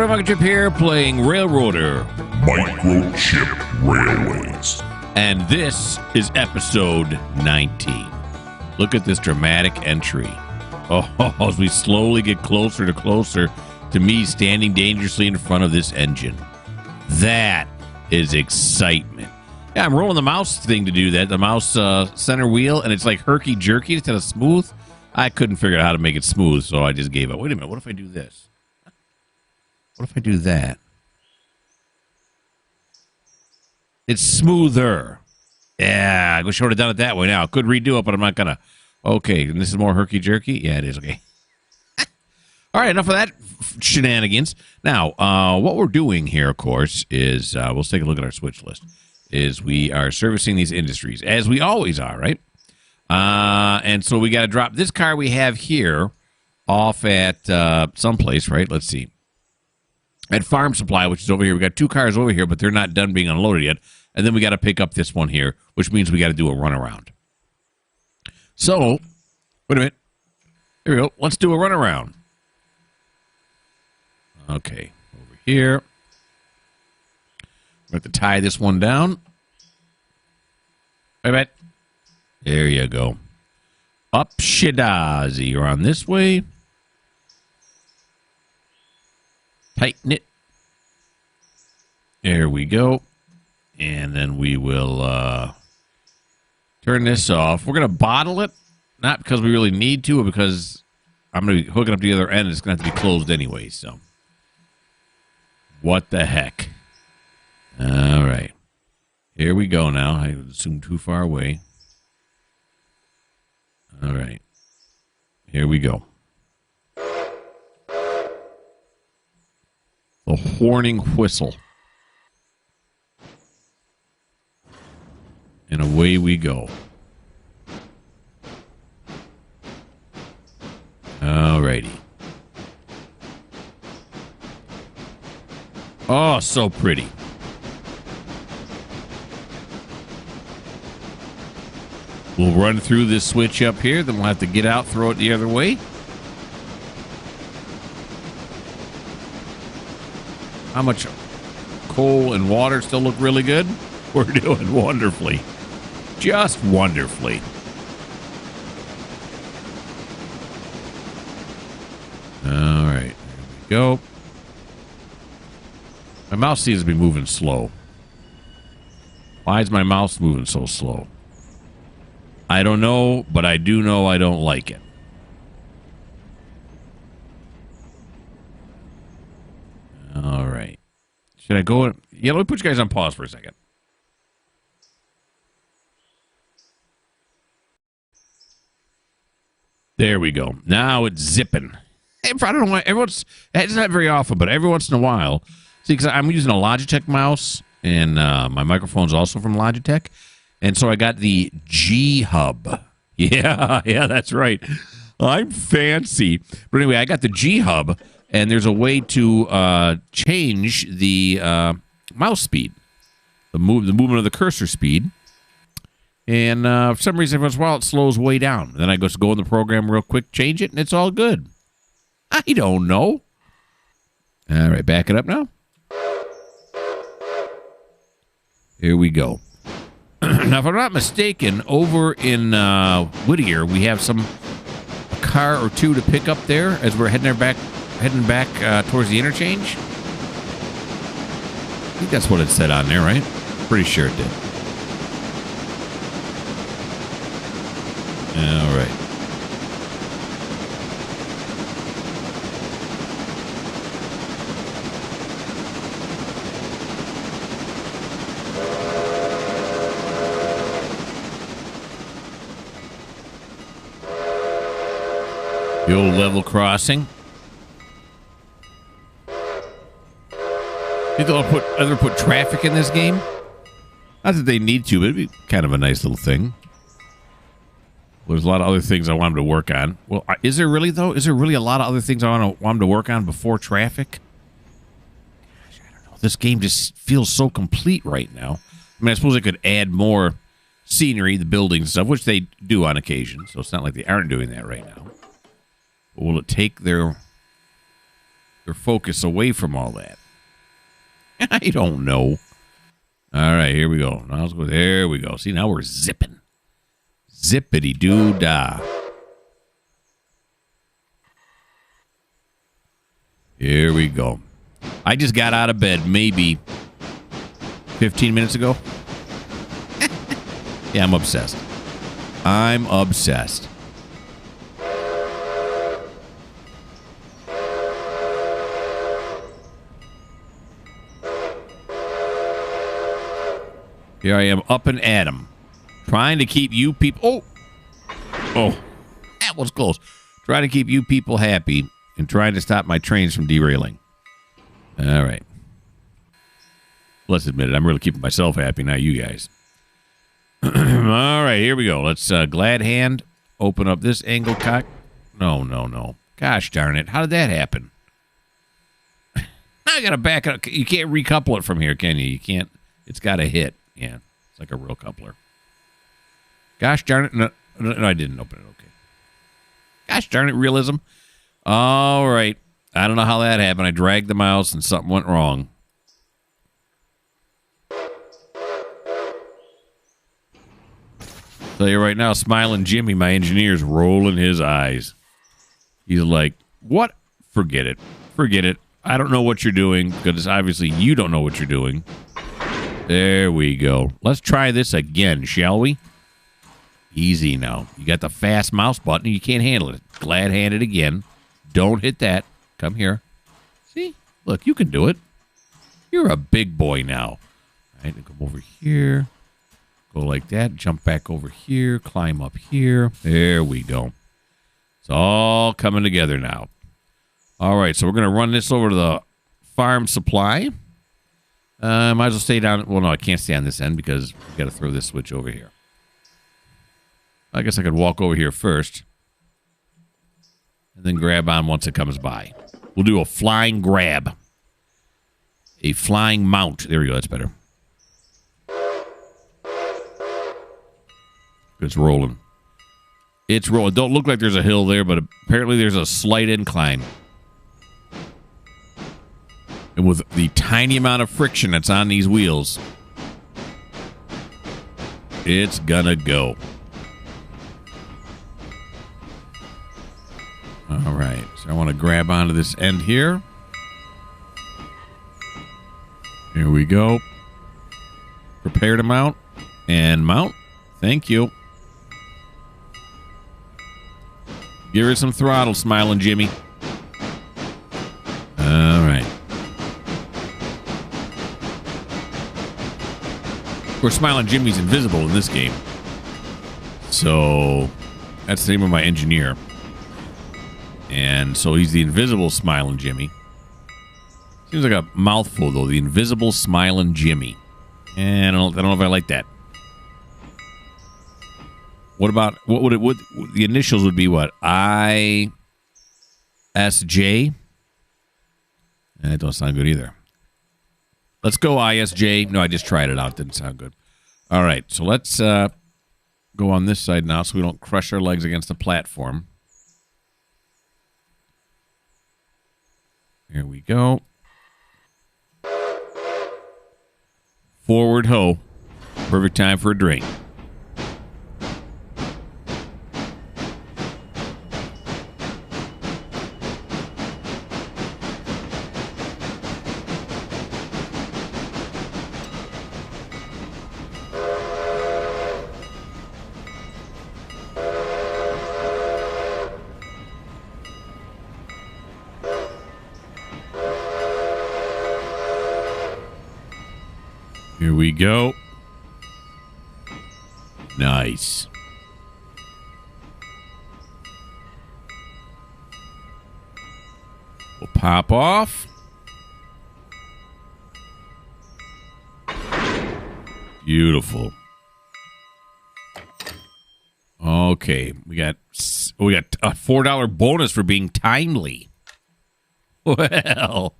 Mikerowchip here, playing Railroader. Microchip Railways. And this is episode 19. Look at this dramatic entry. Oh, as we slowly get closer to me standing dangerously in front of this engine. That is excitement. Yeah, I'm rolling the mouse thing to do that. The mouse center wheel, and it's like herky-jerky instead of smooth. I couldn't figure out how to make it smooth, so I just gave up. Wait a minute, what if I do this? What if I do that? It's smoother. Yeah, I wish I would have done it that way now. I could redo it, but I'm not going to. Okay, and this is more herky-jerky? Yeah, it is. Okay. All right, enough of that shenanigans. Now, what we're doing here, of course, is we'll take a look at our switch list, is we are servicing these industries, as we always are, right? And so we got to drop this car we have here off at someplace, right? Let's see. At Farm Supply, which is over here. We got two cars over here, but they're not done being unloaded yet. And then we got to pick up this one here, which means we got to do a runaround. So, wait a minute. Here we go. Let's do a runaround. Okay, over here. We have to tie this one down. Wait a minute. There you go. Up Shidazi. You're on this way. Tighten it. There we go. And then we will turn this off. We're going to bottle it, not because we really need to, but because I'm going to be hooking up the other end. It's going to have to be closed anyway, so. What the heck? All right. Here we go now. I assume too far away. All right. Here we go. The horning whistle. And away we go. All righty. Oh, so pretty. We'll run through this switch up here, then we'll have to get out, throw it the other way. How much coal and water still look really good? We're doing wonderfully. Just wonderfully. All right. There we go. My mouse seems to be moving slow. Why is my mouse moving so slow? I don't know, but I do know I don't like it. All right. Should I go? Yeah, let me put you guys on pause for a second. There we go. Now it's zipping. I don't know why. It's not very often, but every once in a while. See, because I'm using a Logitech mouse, and my microphone's also from Logitech. And so I got the G Hub. Yeah, that's right. I'm fancy. But anyway, I got the G Hub, and there's a way to change the mouse speed, the movement of the cursor speed. And for some reason, every once in a while, it slows way down. Then I just go in the program real quick, change it, and it's all good. I don't know. All right, back it up now. Here we go. Now, if I'm not mistaken, over in Whittier, we have a car or two to pick up there as we're heading back towards the interchange. I think that's what it said on there, right? Pretty sure it did. All right. The old level crossing. Think they'll ever put traffic in this game? Not that they need to, but it'd be kind of a nice little thing. There's a lot of other things I want them to work on. Well, is there really, though? Is there really a lot of other things I want them to work on before traffic? Gosh, I don't know. This game just feels so complete right now. I mean, I suppose I could add more scenery, the buildings and stuff, which they do on occasion. So it's not like they aren't doing that right now. But will it take their their focus away from all that? I don't know. All right, here we go. Now let's go. There we go. See, now we're zipping. Zippity-doo-dah. Here we go. I just got out of bed maybe 15 minutes ago. Yeah, I'm obsessed. I'm obsessed. Here I am up and at 'em, trying to keep you people... Oh, that was close. Trying to keep you people happy and trying to stop my trains from derailing. All right. Let's admit it. I'm really keeping myself happy, not you guys. All right, here we go. Let's glad hand open up this angle cock. No. Gosh darn it. How did that happen? I got to back it up. You can't recouple it from here, can you? You can't. It's got to hit. Yeah, it's like a real coupler. Gosh darn it. No, I didn't open it. Okay. Gosh darn it, realism. All right. I don't know how that happened. I dragged the mouse and something went wrong. Tell you right now, Smiling Jimmy, my engineer's rolling his eyes. He's like, what? Forget it. Forget it. I don't know what you're doing, because obviously you don't know what you're doing. There we go. Let's try this again, shall we? Easy now. You got the fast mouse button. You can't handle it. Glad hand it again. Don't hit that. Come here. See? Look, you can do it. You're a big boy now. All right, come over here. Go like that. Jump back over here. Climb up here. There we go. It's all coming together now. All right, so we're going to run this over to the farm supply. Might as well stay down. Well, no, I can't stay on this end because we got to throw this switch over here. I guess I could walk over here first and then grab on once it comes by. We'll do a flying grab. A flying mount. There we go. That's better. It's rolling. It's rolling. Don't look like there's a hill there, but apparently there's a slight incline. And with the tiny amount of friction that's on these wheels, it's gonna go. All right. So I want to grab onto this end here. Here we go. Prepare to mount. And mount. Thank you. Give her some throttle, Smiling Jimmy. All right. Of course, Smiling Jimmy's invisible in this game. So that's the name of my engineer. And so he's the invisible Smiling Jimmy. Seems like a mouthful, though. The invisible Smiling Jimmy. And I don't know if I like that. What about, what would it, the initials would be what? ISJ? That don't sound good either. Let's go ISJ. No, I just tried it out. Didn't sound good. All right, so let's go on this side now so we don't crush our legs against the platform. Here we go. Forward ho. Perfect time for a drink. Here we go. Nice. We'll pop off. Beautiful. Okay, we got a $4 bonus for being timely. Well,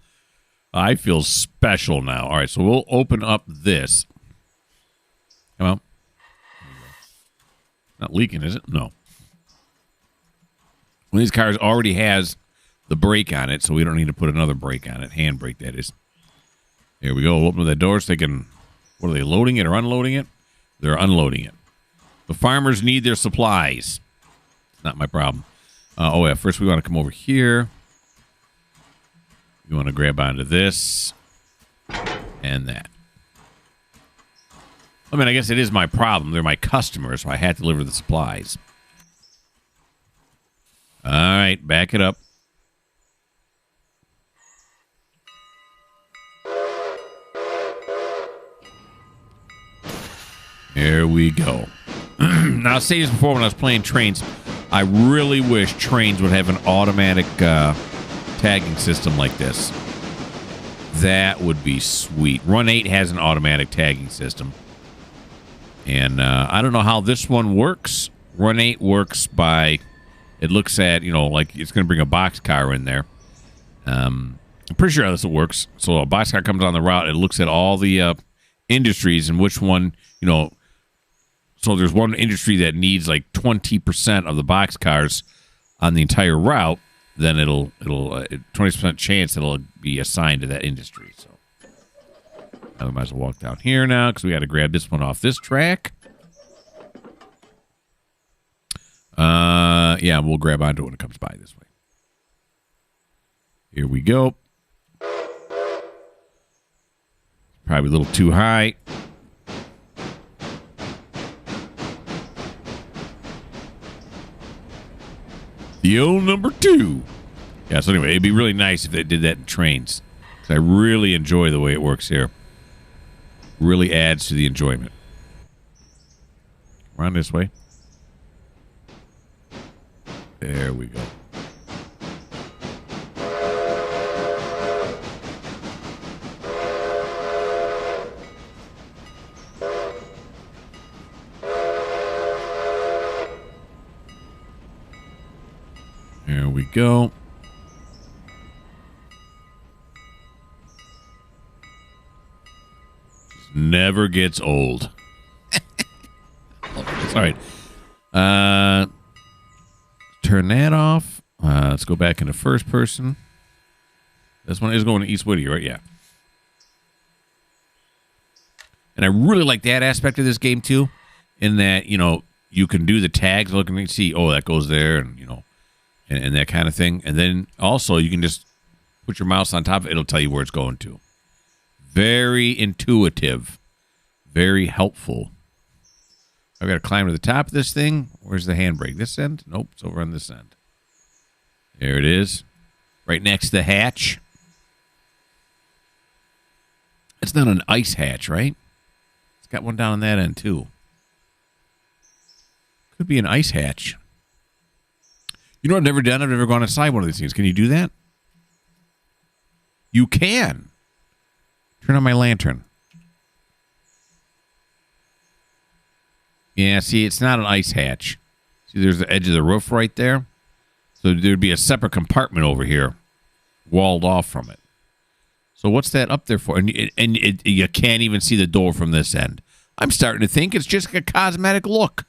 I feel special now. All right, so we'll open up this. Come on. Not leaking, is it? No. One of these cars already has the brake on it, so we don't need to put another brake on it. Hand brake, that is. Here we go. Open the door so they can... What are they, loading it or unloading it? They're unloading it. The farmers need their supplies. It's not my problem. Oh, yeah. First, we want to come over here. You want to grab onto this and that. I mean, I guess it is my problem. They're my customers, so I had to deliver the supplies. All right, back it up. Here we go. Now, I say this before when I was playing Trains. I really wish Trains would have an automatic tagging system like this. That would be sweet. Run 8 has an automatic tagging system. And I don't know how this one works. Run 8 works by... It looks at, you know, like it's going to bring a boxcar in there. I'm pretty sure how this works. So a boxcar comes on the route. It looks at all the industries and which one, you know... So there's one industry that needs like 20% of the boxcars on the entire route. Then it'll 20% chance it'll be assigned to that industry. So now we might as well walk down here now because we got to grab this one off this track. Yeah, we'll grab onto it when it comes by this way. Here we go. Probably a little too high. The old number 2. Yeah, so anyway, it'd be really nice if they did that in Trains. Because I really enjoy the way it works here. Really adds to the enjoyment. Around this way. There we go. There we go. Just never gets old. It's all right. Turn that off. Let's go back into first person. This one is going to East Whittier, right? Yeah. And I really like that aspect of this game, too, in that, you know, you can do the tags, look and see, oh, that goes there, and, you know, and that kind of thing. And then also you can just put your mouse on top of it. It'll tell you where it's going to. Very intuitive. Very helpful. I've got to climb to the top of this thing. Where's the handbrake? This end? Nope, it's over on this end. There it is. Right next to the hatch. It's not an ice hatch, right? It's got one down on that end, too. Could be an ice hatch. You know what I've never done? I've never gone inside one of these things. Can you do that? You can. Turn on my lantern. Yeah, see, it's not an ice hatch. See, there's the edge of the roof right there. So there'd be a separate compartment over here, walled off from it. So what's that up there for? And you can't even see the door from this end. I'm starting to think it's just a cosmetic look.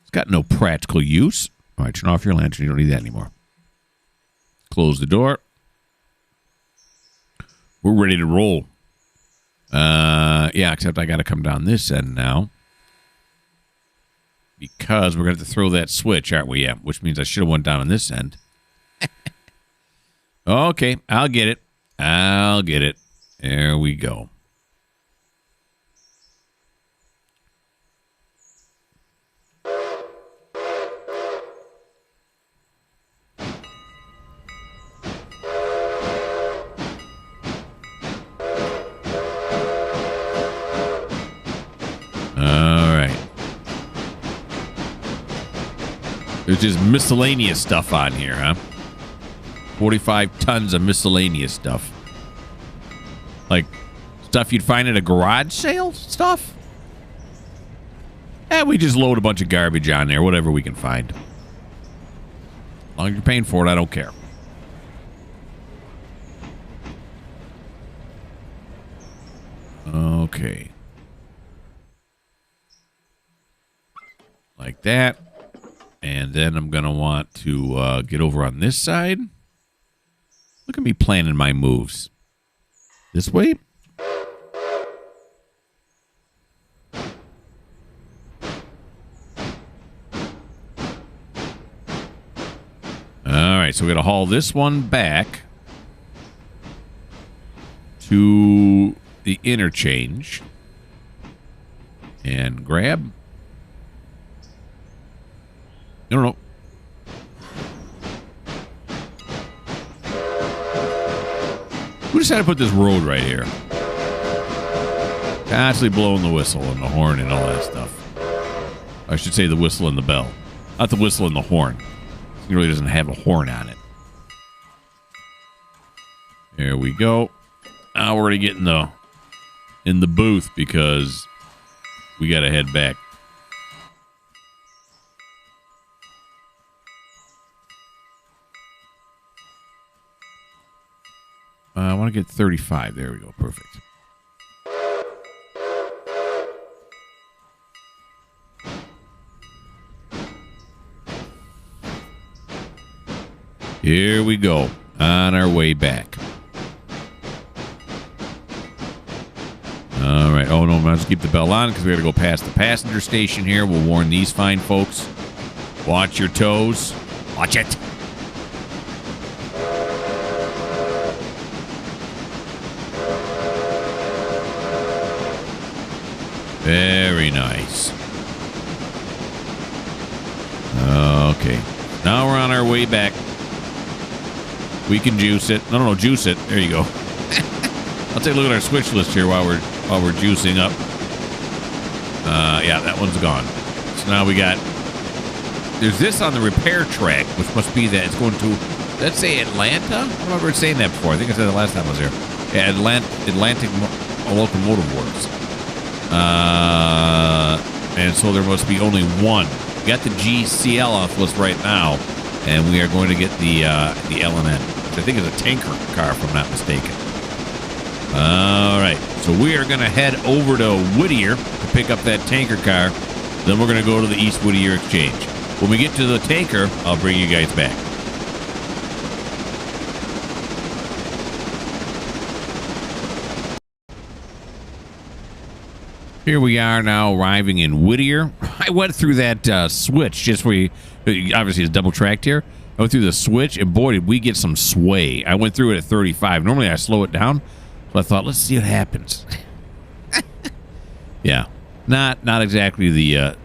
It's got no practical use. All right, turn off your lantern. You don't need that anymore. Close the door. We're ready to roll. Yeah, except I got to come down this end now. Because we're going to have to throw that switch, aren't we? Yeah, which means I should have went down on this end. Okay, I'll get it. I'll get it. There we go. There's just miscellaneous stuff on here, huh? 45 tons of miscellaneous stuff. Like stuff you'd find at a garage sale stuff? We just load a bunch of garbage on there, whatever we can find. As long as you're paying for it, I don't care. Okay. Like that. And then I'm going to want to get over on this side. Look at me planning my moves. This way? All right, so we're going to haul this one back to the interchange and grab. No. Who decided to put this road right here? Constantly blowing the whistle and the horn and all that stuff. I should say the whistle and the bell. Not the whistle and the horn. It really doesn't have a horn on it. There we go. Now we're going to get in the booth because we got to head back. I want to get 35. There we go. Perfect. Here we go. On our way back. All right. Oh, no. Let's keep the bell on because we got to go past the passenger station here. We'll warn these fine folks. Watch your toes. Watch it. Very nice. Okay. Now we're on our way back. We can juice it. No, juice it. There you go. I'll take a look at our switch list here while we're juicing up. Yeah, that one's gone. So now we got. There's this on the repair track, which must be that it's going to. Let's say Atlanta. I don't remember saying that before. I think I said it last time I was here. Yeah, Atlantic Locomotive Works. And so there must be only one. We got the GCL off list right now, and we are going to get the LNN, which I think is a tanker car, if I'm not mistaken. All right, so we are going to head over to Whittier to pick up that tanker car. Then we're going to go to the East Whittier Exchange. When we get to the tanker, I'll bring you guys back. Here we are now arriving in Whittier. I went through that switch just where you, obviously it's double tracked here. I went through the switch and boy, did we get some sway. I went through it at 35. Normally I slow it down. So I thought, let's see what happens. Yeah, not exactly the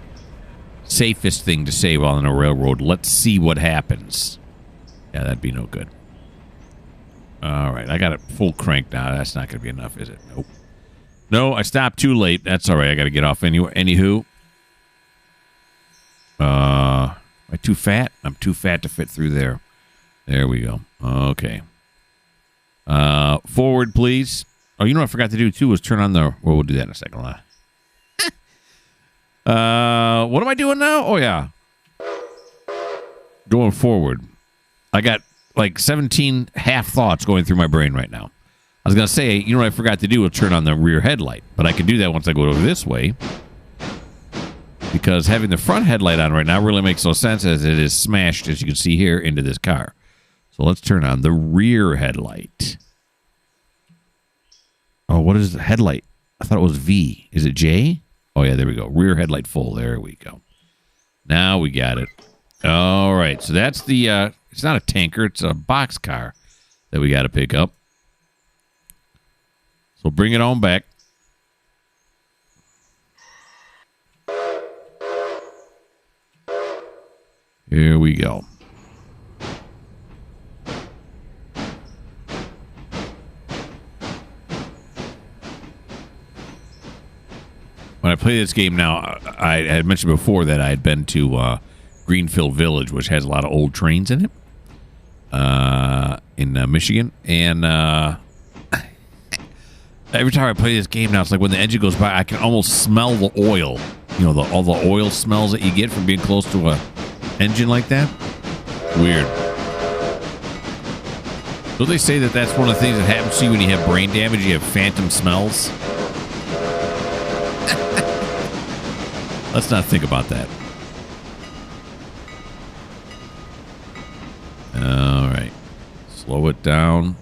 safest thing to say while on a railroad. Let's see what happens. Yeah, that'd be no good. All right, I got it full crank now. That's not going to be enough, is it? Nope. No, I stopped too late. That's all right. I got to get off anyway. Anywho. Am I too fat? I'm too fat to fit through there. There we go. Okay. Forward, please. Oh, you know what I forgot to do, too, was turn on the... Well, we'll do that in a second. What am I doing now? Oh, yeah. Going forward. I got like 17 half thoughts going through my brain right now. I was going to say, you know what I forgot to do was turn on the rear headlight. But I can do that once I go over this way. Because having the front headlight on right now really makes no sense as it is smashed, as you can see here, into this car. So let's turn on the rear headlight. Oh, what is the headlight? I thought it was V. Is it J? Oh, yeah, there we go. Rear headlight full. There we go. Now we got it. All right. So that's the... it's not a tanker. It's a box car that we got to pick up. So bring it on back. Here we go. When I play this game now, I had mentioned before that I had been to Greenfield Village, which has a lot of old trains in it, in Michigan. And every time I play this game now, it's like when the engine goes by, I can almost smell the oil. You know, all the oil smells that you get from being close to a engine like that. Weird. Don't they say that that's one of the things that happens to you when you have brain damage? You have phantom smells. Let's not think about that. All right. Slow it down.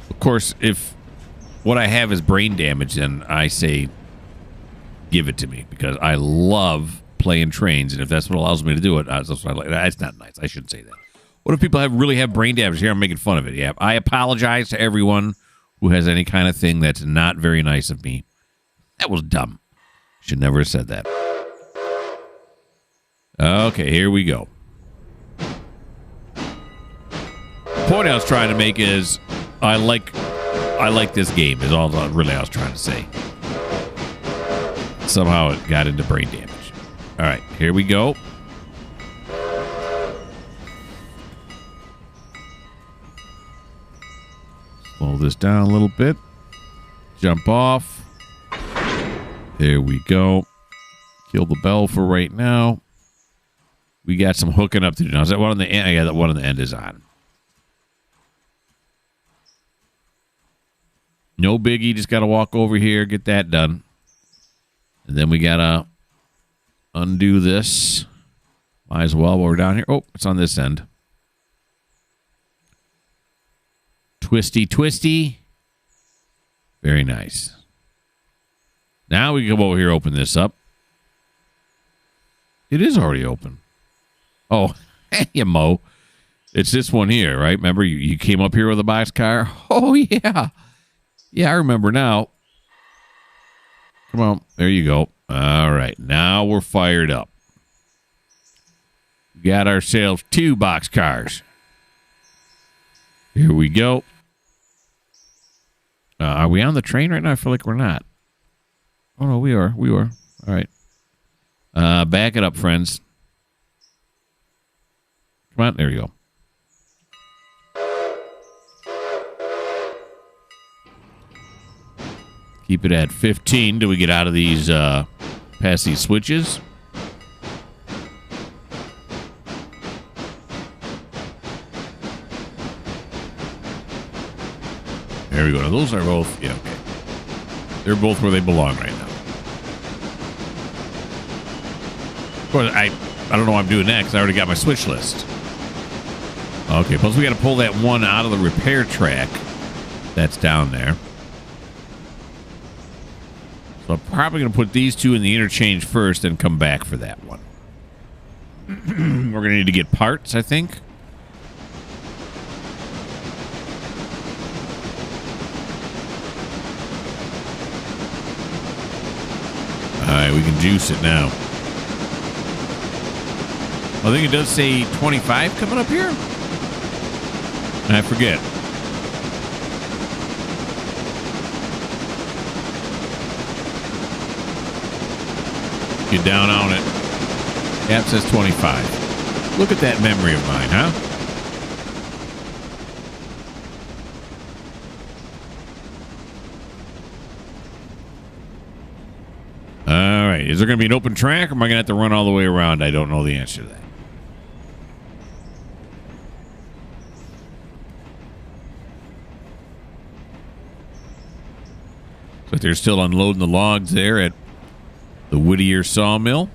Of course, if what I have is brain damage, then I say give it to me because I love playing trains, and if that's what allows me to do it, that's what I like. That's not nice. I shouldn't say that. What if people really have brain damage? Here, I'm making fun of it. Yeah, I apologize to everyone who has any kind of thing that's not very nice of me. That was dumb. Should never have said that. Okay, here we go. The point I was trying to make is I like this game is all really I was trying to say. Somehow it got into brain damage. All right, here we go. Slow this down a little bit. Jump off. There we go. Kill the bell for right now. We got some hooking up to do. Now, is that one on the end? Yeah, that one on the end is on. No biggie. Just got to walk over here, get that done. And then we got to undo this. Might as well while we're down here. Oh, it's on this end. Twisty, twisty. Very nice. Now we can come over here, open this up. It is already open. Oh, hey, Mo. It's this one here, right? Remember, you came up here with a boxcar? Oh, yeah. Yeah, I remember now. Come on. There you go. All right. Now we're fired up. We got ourselves 2 boxcars. Here we go. Are we on the train right now? I feel like we're not. Oh, no, we are. We are. All right. Back it up, friends. Come on. There you go. Keep it at 15 till we get out of these, past these switches. There we go. Now, those are both, yeah, okay. They're both where they belong right now. Of course, I don't know what I'm doing next. I already got my switch list. Okay, plus we got to pull that one out of the repair track that's down there. So I'm probably going to put these 2 in the interchange first and come back for that one. We're going to need to get parts, I think. All right, we can juice it now. I think it does say 25 coming up here. I forget. Get down on it. Yeah, it says 25. Look at that memory of mine, huh? All right. Is there going to be an open track, or am I going to have to run all the way around? I don't know the answer to that. But they're still unloading the logs there at the Whittier sawmill.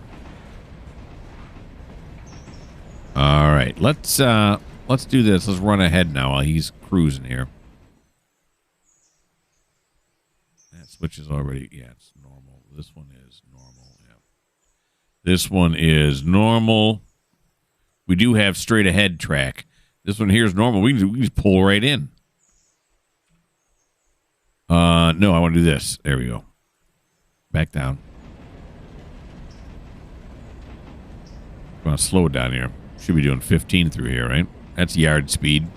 All right, let's do this. Let's run ahead now while he's cruising here. That switch is already, yeah, it's normal. This one is normal. Yeah, this one is normal. We do have straight ahead track. This one here is normal. We can just pull right in. No, I want to do this. There we go. Back down. I'm going to slow it down here. Should be doing 15 through here, right? That's yard speed.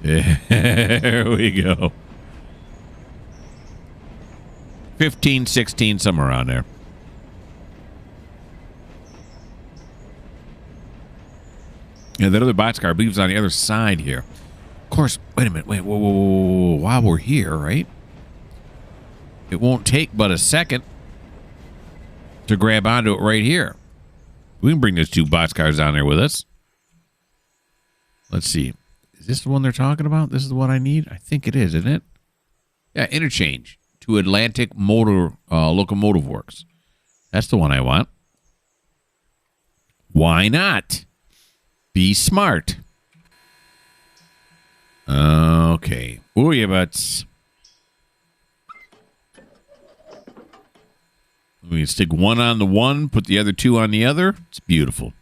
There we go. 15, 16, somewhere around there. Yeah, that other boxcar, I believe, is on the other side here. Of course, wait a minute. Wait, whoa. While we're here, right? It won't take but a second to grab onto it right here. We can bring those 2 boxcars down there with us. Let's see. Is this the one they're talking about? This is the one I need? I think it is, isn't it? Yeah, interchange to Atlantic Motor Locomotive Works. That's the one I want. Why not? Be smart. Okay. Ooh, but we can stick one on the one, put the other two on the other. It's beautiful.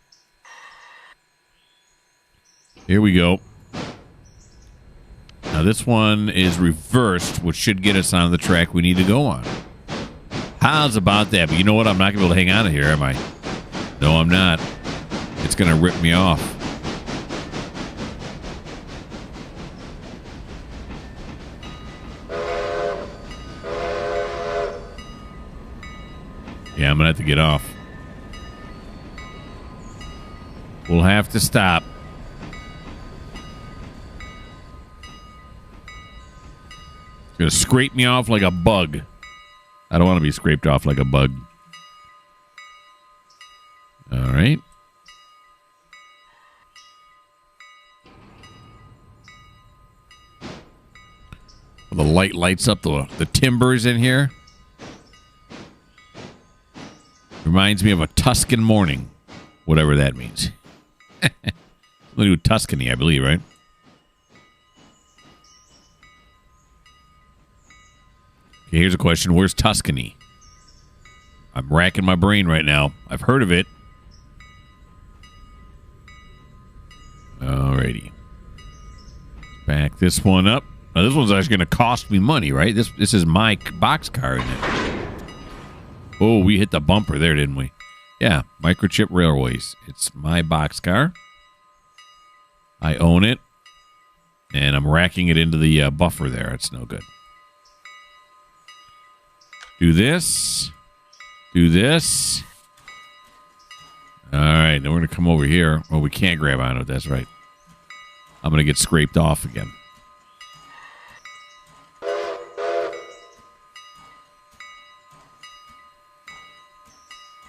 Here we go. Now this one is reversed, which should get us on the track we need to go on. How's about that? But you know what? I'm not going to be able to hang on to here, am I? No, I'm not. It's going to rip me off. Yeah, I'm going to have to get off. We'll have to stop. It's going to scrape me off like a bug. I don't want to be scraped off like a bug. All right. The light lights up the timbers in here. Reminds me of a Tuscan morning, whatever that means. Something to do with Tuscany, I believe, right? Okay, here's a question. Where's Tuscany? I'm racking my brain right now. I've heard of it. Alrighty. Back this one up. Now, this one's actually going to cost me money, right? This is my boxcar, isn't it? Oh, we hit the bumper there, didn't we? Yeah, Mikerowchip Railways. It's my boxcar. I own it. And I'm racking it into the buffer there. It's no good. Do this. Do this. All right, now we're going to come over here. Oh, we can't grab onto it. That's right. I'm going to get scraped off again.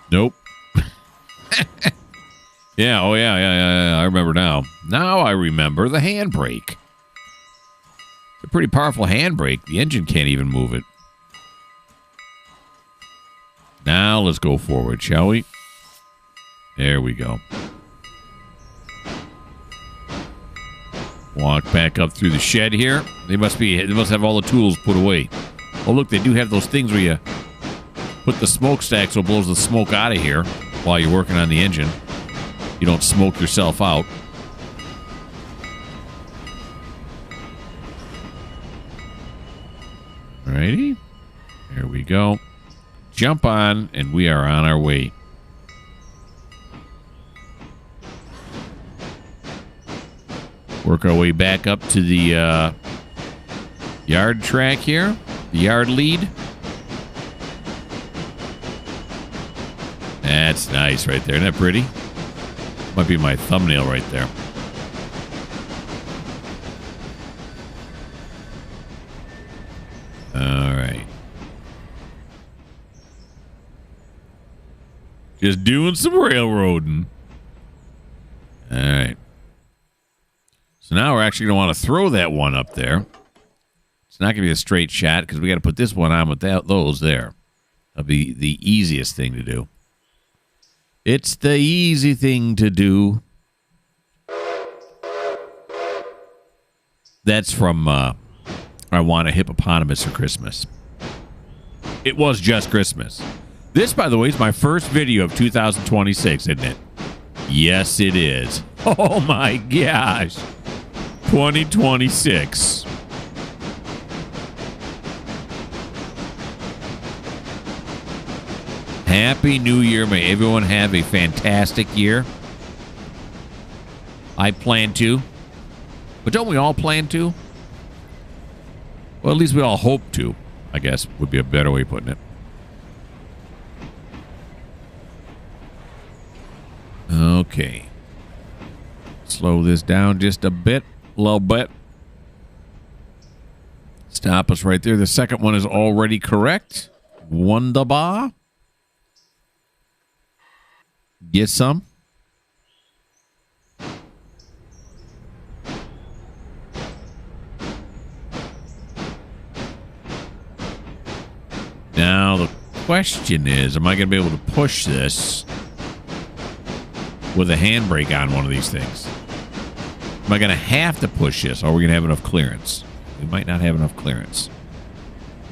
Nope. Yeah, oh yeah. I remember now. Now I remember the handbrake. It's a pretty powerful handbrake. The engine can't even move it. Now let's go forward, shall we? There we go. Walk back up through the shed here. They must have all the tools put away. Oh, look, they do have those things where you put the smokestack so it blows the smoke out of here while you're working on the engine. You don't smoke yourself out. Alrighty. There we go. Jump on, and we are on our way. Work our way back up to the yard track here. The yard lead. That's nice right there. Isn't that pretty? Might be my thumbnail right there. All right. Just doing some railroading. All right. So now we're actually going to want to throw that one up there. It's not going to be a straight shot because we got to put this one on with those there. That'll be the easiest thing to do. It's the easy thing to do. That's from I Want a Hippopotamus for Christmas. It was just Christmas. This, by the way, is my first video of 2026, isn't it? Yes, it is. Oh, my gosh. 2026. Happy New Year. May everyone have a fantastic year. I plan to. But don't we all plan to? Well, at least we all hope to, I guess, would be a better way of putting it. Okay. Slow this down just a little bit. Stop us right there. The second one is already correct. Wunderbar. Get some. Now the question is, am I going to be able to push this with a handbrake on one of these things. Am I going to have to push this, or are we going to have enough clearance? We might not have enough clearance.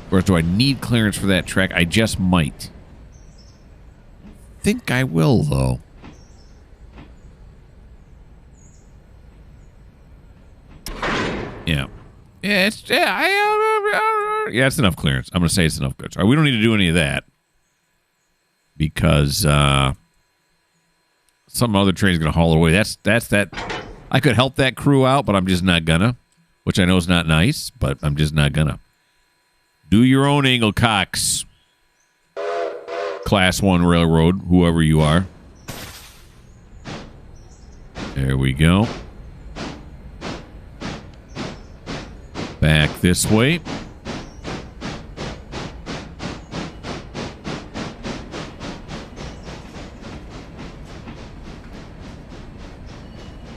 Of course, do I need clearance for that track? I just might. Think I will, though. Yeah. Yeah, it's it's enough clearance. I'm going to say it's enough clearance. All right, we don't need to do any of that because some other train's going to haul it away. That's that. I could help that crew out, but I'm just not gonna. Which I know is not nice, but I'm just not gonna. Do your own angle, Cox. Class 1 railroad, whoever you are. There we go. Back this way.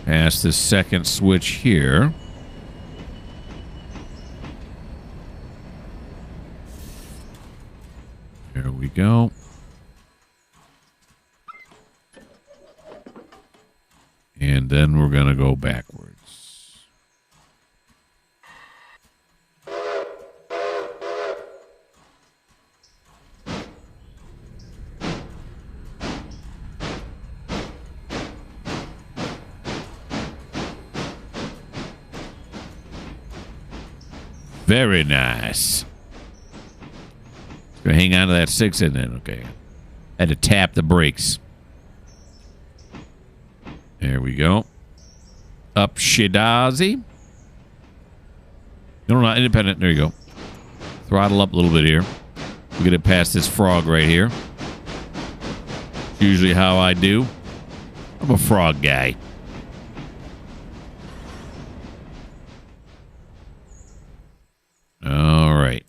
Past the second switch here. There we go. And then we're going to go backwards. Very nice. Gonna hang on to that 6 in then. Okay. Had to tap the brakes. There we go. Up Shidazi. No, not independent. There you go. Throttle up a little bit here. We'll get it past this frog right here. Usually how I do. I'm a frog guy. All right.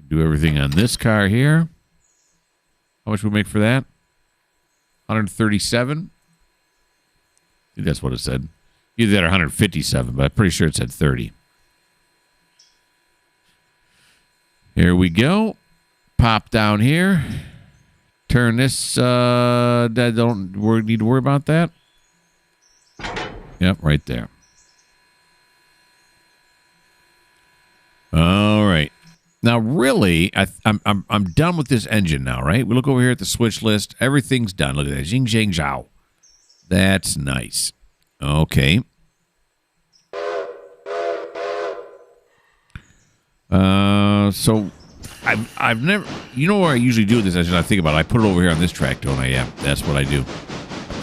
Do everything on this car here. How much we make for that? 137? I think that's what it said. Either that or 157, but I'm pretty sure it said 30. Here we go. Pop down here. Turn this. Don't need to worry about that. Yep, right there. All right. Now, really, I'm done with this engine now, right? We look over here at the switch list. Everything's done. Look at that. Jing, jing, zhao. That's nice. Okay. So I've never, you know where I usually do this engine? I think about it. I put it over here on this track, don't I? Yeah, that's what I do.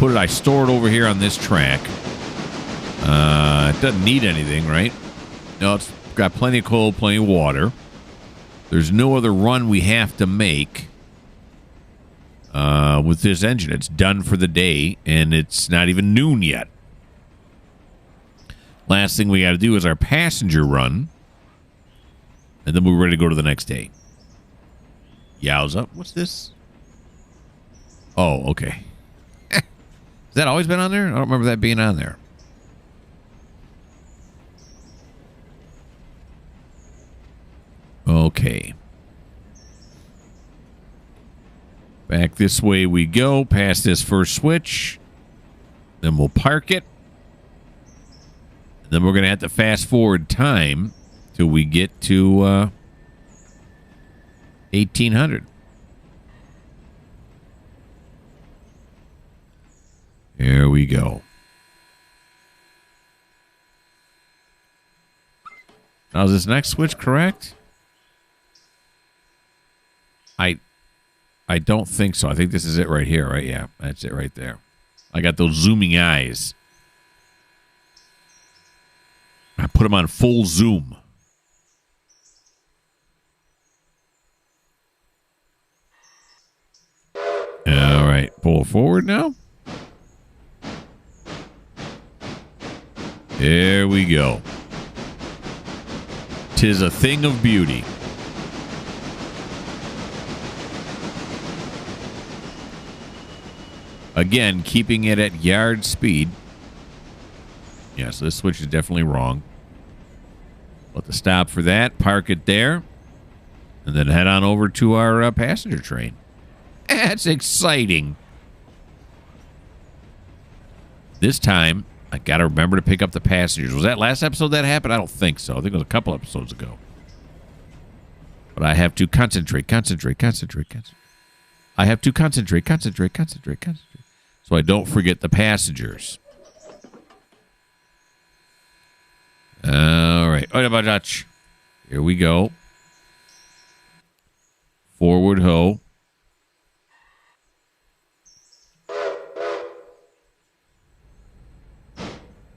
I store it over here on this track. It doesn't need anything, right? No, it's got plenty of coal, plenty of water. There's no other run we have to make with this engine. It's done for the day, and it's not even noon yet. Last thing we got to do is our passenger run, and then we're ready to go to the next day. Yowza. What's this? Oh, okay. Has that always been on there? I don't remember that being on there. Okay. Back this way we go, past this first switch. Then we'll park it. And then we're going to have to fast forward time till we get to 1800. Here we go. Now, is this next switch correct? I don't think so. I think this is it right here, right? Yeah, that's it right there. I got those zooming eyes. I put them on full zoom. All right, pull forward now. There we go. 'Tis a thing of beauty. Again, keeping it at yard speed. Yeah, so this switch is definitely wrong. Let the stop for that. Park it there. And then head on over to our passenger train. That's exciting. This time, I got to remember to pick up the passengers. Was that last episode that happened? I don't think so. I think it was a couple episodes ago. But I have to concentrate. I have to concentrate. So I don't forget the passengers. All right. Here we go. Forward ho.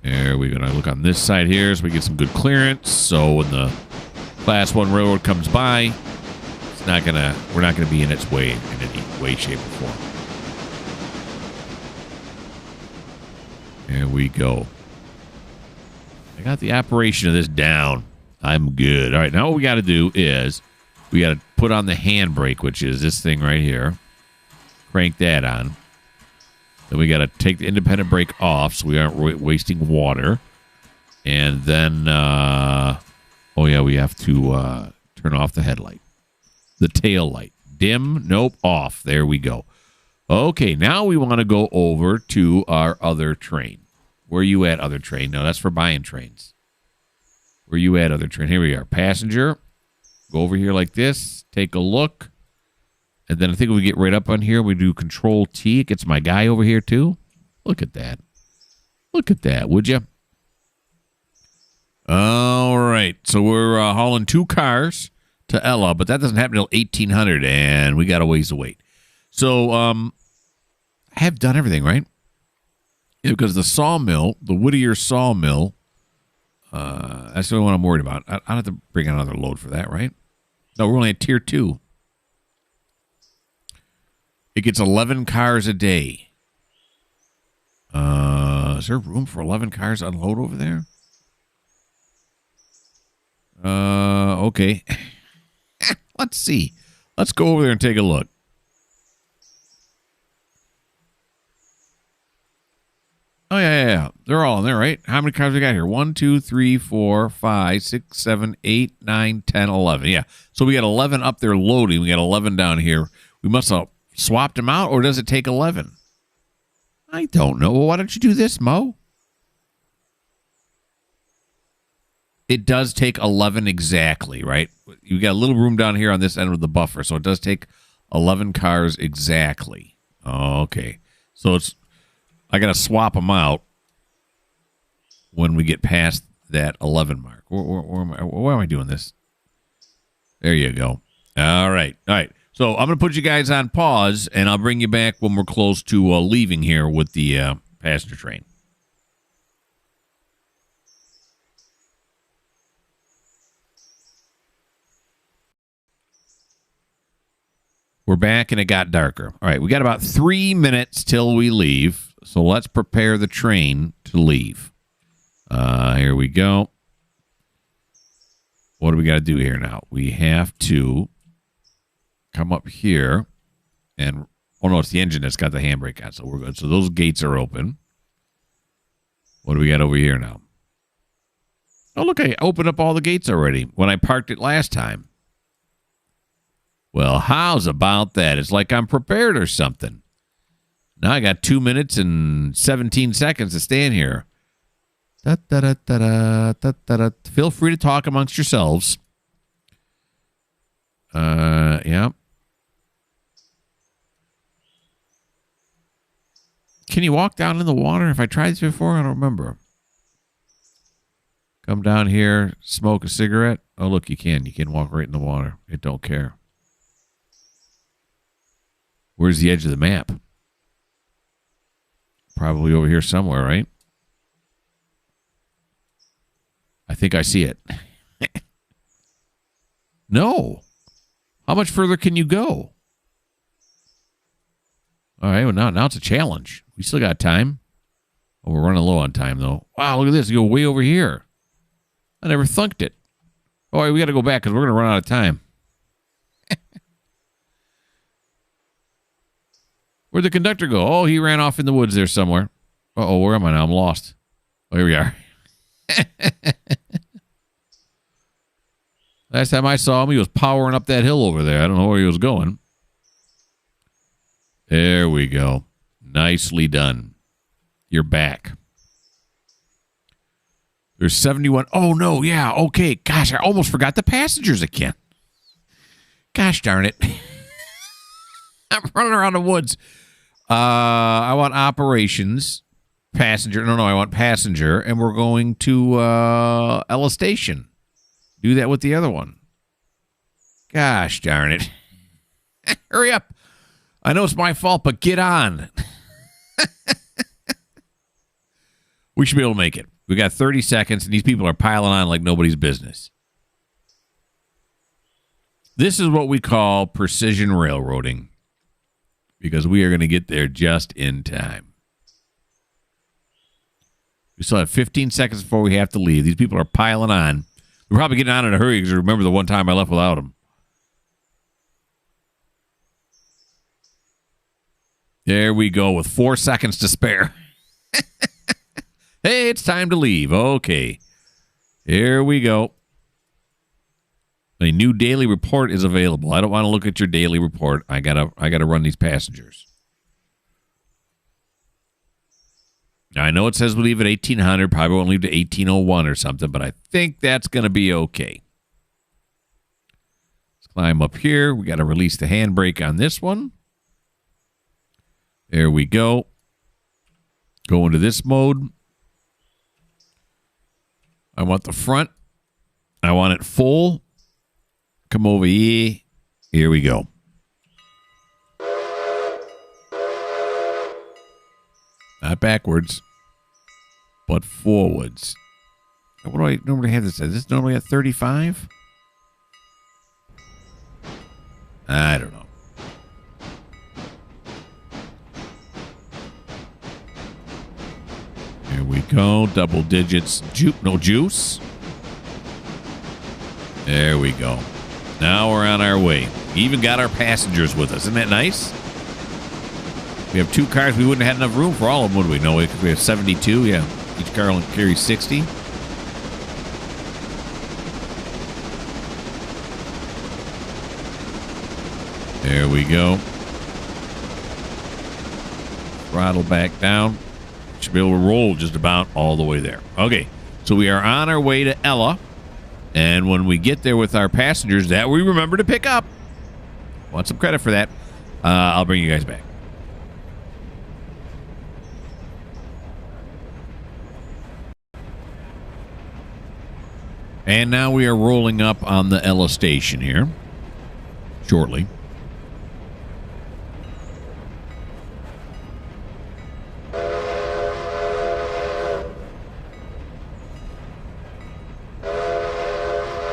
There we go. Now look on this side here so we get some good clearance. So when the Class 1 railroad comes by, we're not gonna be in its way in any way, shape, or form. There we go. I got the operation of this down. I'm good. All right, now what we got to do is we got to put on the handbrake, which is this thing right here. Crank that on. Then we got to take the independent brake off so we aren't wasting water. And then, we have to turn off the headlight. The tail light. Dim, nope, off. There we go. Okay, now we want to go over to our other train. Where you at, other train? No, that's for buying trains. Where you at, other train? Here we are. Passenger. Go over here like this. Take a look. And then I think we get right up on here. We do Control T. It gets my guy over here, too. Look at that. Look at that, would you? All right. So we're hauling 2 cars to Ella, but that doesn't happen until 1800, and we got a ways to wait. So I have done everything, right? Yeah, because the sawmill, the Whittier sawmill, that's the only one I'm worried about. I don't have to bring another load for that, right? No, we're only at Tier 2. It gets 11 cars a day. Is there room for 11 cars to unload over there? Okay. Let's see. Let's go over there and take a look. Oh, yeah. They're all in there, right? How many cars we got here? 1, 2, 3, 4, 5, 6, 7, 8, 9, 10, 11. Yeah. So we got 11 up there loading. We got 11 down here. We must have swapped them out, or does it take 11? I don't know. Well, why don't you do this, Mo? It does take 11 exactly, right? You got a little room down here on this end of the buffer, so it does take 11 cars exactly. Oh, okay. So I got to swap them out when we get past that 11 mark. Where am I doing this? There you go. All right. So I'm going to put you guys on pause, and I'll bring you back when we're close to leaving here with the passenger train. We're back, and it got darker. All right, we got about 3 minutes till we leave, so let's prepare the train to leave. Here we go. What do we got to do here now? We have to come up here, and it's the engine that's got the handbrake on, so we're good. So those gates are open. What do we got over here now? Oh, look, I opened up all the gates already when I parked it last time. Well, how's about that? It's like I'm prepared or something. Now I got 2 minutes and 17 seconds to stand here. Feel free to talk amongst yourselves. Yeah. Can you walk down in the water? Have I tried this before? I don't remember. Come down here, smoke a cigarette. Oh, look, you can. You can walk right in the water. It don't care. Where's the edge of the map? Probably over here somewhere, right? I think I see it. No. How much further can you go? All right, well, now it's a challenge. We still got time. Oh, we're running low on time, though. Wow, look at this. You go way over here. I never thunked it. All right, we got to go back because we're going to run out of time. Where'd the conductor go? Oh, he ran off in the woods there somewhere. Uh-oh, where am I now? I'm lost. Oh, here we are. Last time I saw him, he was powering up that hill over there. I don't know where he was going. There we go. Nicely done. You're back. There's 71. Oh, no. Yeah. Okay. Gosh, I almost forgot the passengers again. Gosh darn it. I'm running around the woods. I want operations. Passenger. No, I want passenger. And we're going to Ella Station. Do that with the other one. Gosh darn it. Hurry up. I know it's my fault, but get on. We should be able to make it. We got 30 seconds, and these people are piling on like nobody's business. This is what we call precision railroading, because we are going to get there just in time. We still have 15 seconds before we have to leave. These people are piling on. We're probably getting on in a hurry because remember the one time I left without them. There we go with 4 seconds to spare. Hey, it's time to leave. Okay. Here we go. A new daily report is available. I don't want to look at your daily report. I gotta run these passengers. Now, I know it says we leave at 1800. Probably won't leave to 1801 or something, but I think that's going to be okay. Let's climb up here. We got to release the handbrake on this one. There we go. Go into this mode. I want the front. I want it full. Come over here. Here we go. Not backwards, but forwards. What do I normally have this at? Is this normally at 35? I don't know. Here we go. Double digits. No juice. There we go. Now we're on our way. We even got our passengers with us. Isn't that nice? We have 2 cars. We wouldn't have had enough room for all of them, would we? No, we have 72. Yeah. Each car only carries 60. There we go. Throttle back down. Should be able to roll just about all the way there. Okay. So we are on our way to Ella. And when we get there with our passengers that we remember to pick up, want some credit for that, I'll bring you guys back. And now we are rolling up on the Ella station here shortly.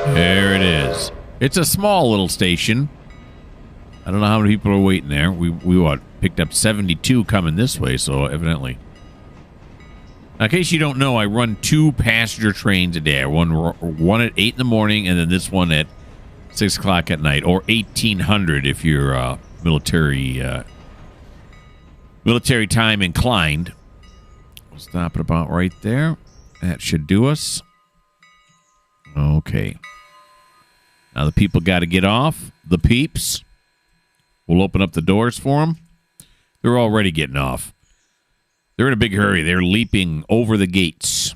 There it is. It's a small little station. I don't know how many people are waiting there. We picked up 72 coming this way, so evidently. Now, in case you don't know, I run 2 passenger trains a day. I run one at 8 in the morning, and then this one at 6 o'clock at night, or 1800 if you're military time inclined. We'll stop it about right there. That should do us. Okay. Now the people got to get off. The peeps. We'll open up the doors for them. They're already getting off. They're in a big hurry. They're leaping over the gates.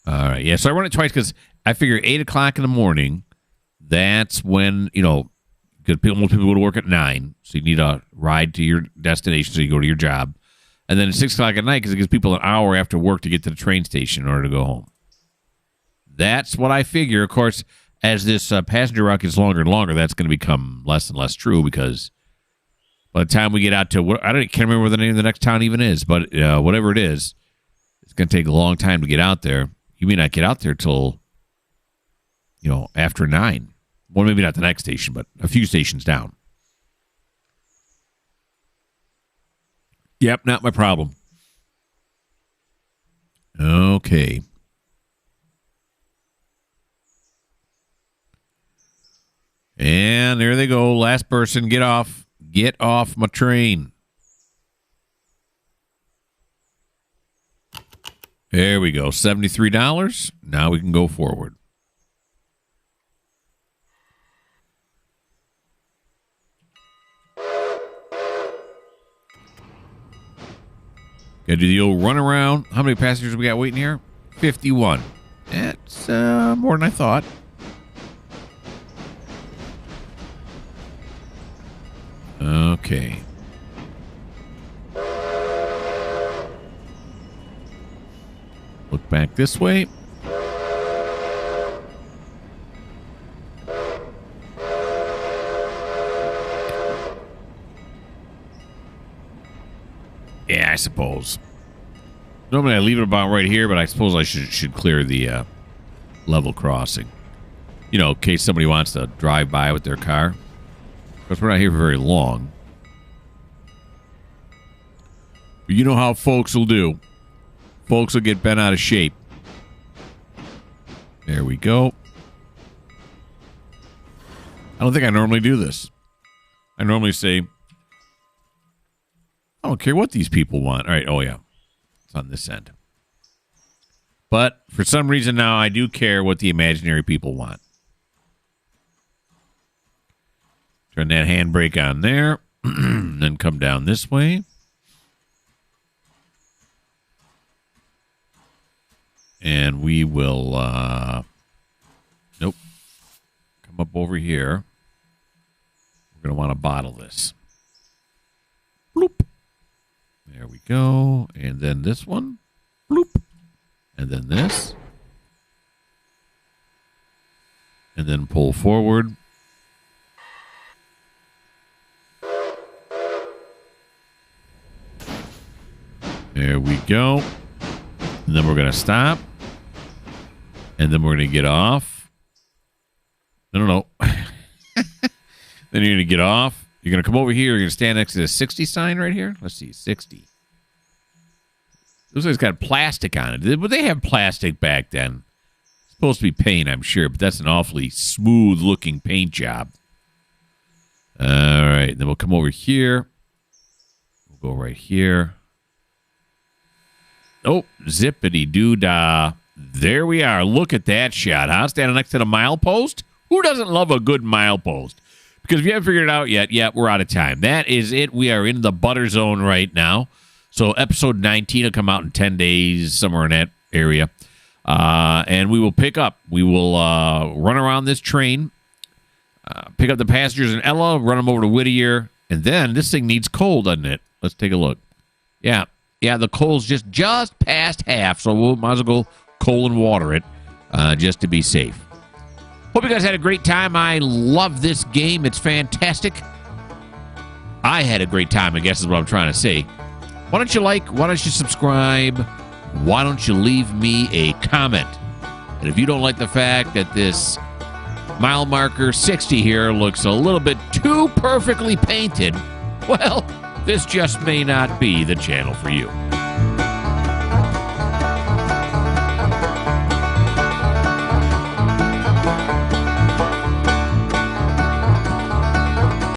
All right. Yeah, so I run it twice because I figure 8 o'clock in the morning, that's when, because most people go to work at 9, so you need a ride to your destination so you go to your job. And then at 6 o'clock at night because it gives people an hour after work to get to the train station in order to go home. That's what I figure. Of course, as this passenger route gets longer and longer, that's going to become less and less true because by the time we get out to can't remember what the name of the next town even is, but whatever it is, it's going to take a long time to get out there. You may not get out there till after 9. Well, maybe not the next station, but a few stations down. Yep, not my problem. Okay. And there they go. Last person, get off. Get off my train. There we go. $73. Now we can go forward. Gotta do the old run around. How many passengers we got waiting here? 51. That's more than I thought. Okay. Look back this way. Yeah, I suppose. Normally I leave it about right here, but I suppose I should clear the level crossing. You know, in case somebody wants to drive by with their car. Because we're not here for very long. But you know how folks will do. Folks will get bent out of shape. There we go. I don't think I normally do this. I normally say, I don't care what these people want. All right. Oh, yeah. It's on this end. But for some reason now, I do care what the imaginary people want. Turn that handbrake on there. Then come down this way. And we will, nope. Come up over here. We're going to want to bottle this. Bloop. There we go. And then this one. Bloop. And then this. And then pull forward. There we go. And then we're going to stop. And then we're going to get off. No. Then you're going to get off. You're going to come over here. You're going to stand next to the 60 sign right here. Let's see, 60. Looks like it's got plastic on it. But they have plastic back then. It's supposed to be paint, I'm sure, but that's an awfully smooth-looking paint job. All right, then we'll come over here. We'll go right here. Oh, zippity-doo-dah. There we are. Look at that shot, huh? Standing next to the milepost. Who doesn't love a good milepost? Because if you haven't figured it out yet, we're out of time. That is it. We are in the butter zone right now. So episode 19 will come out in 10 days, somewhere in that area. And we will pick up. We will run around this train, pick up the passengers in Ella, run them over to Whittier, and then this thing needs coal, doesn't it? Let's take a look. Yeah, the coal's just past half, so we might as well go coal and water it just to be safe. Hope you guys had a great time. I love this game. It's fantastic. I had a great time, I guess is what I'm trying to say. Why don't you like? Why don't you subscribe? Why don't you leave me a comment? And if you don't like the fact that this mile marker 60 here looks a little bit too perfectly painted, well, this just may not be the channel for you.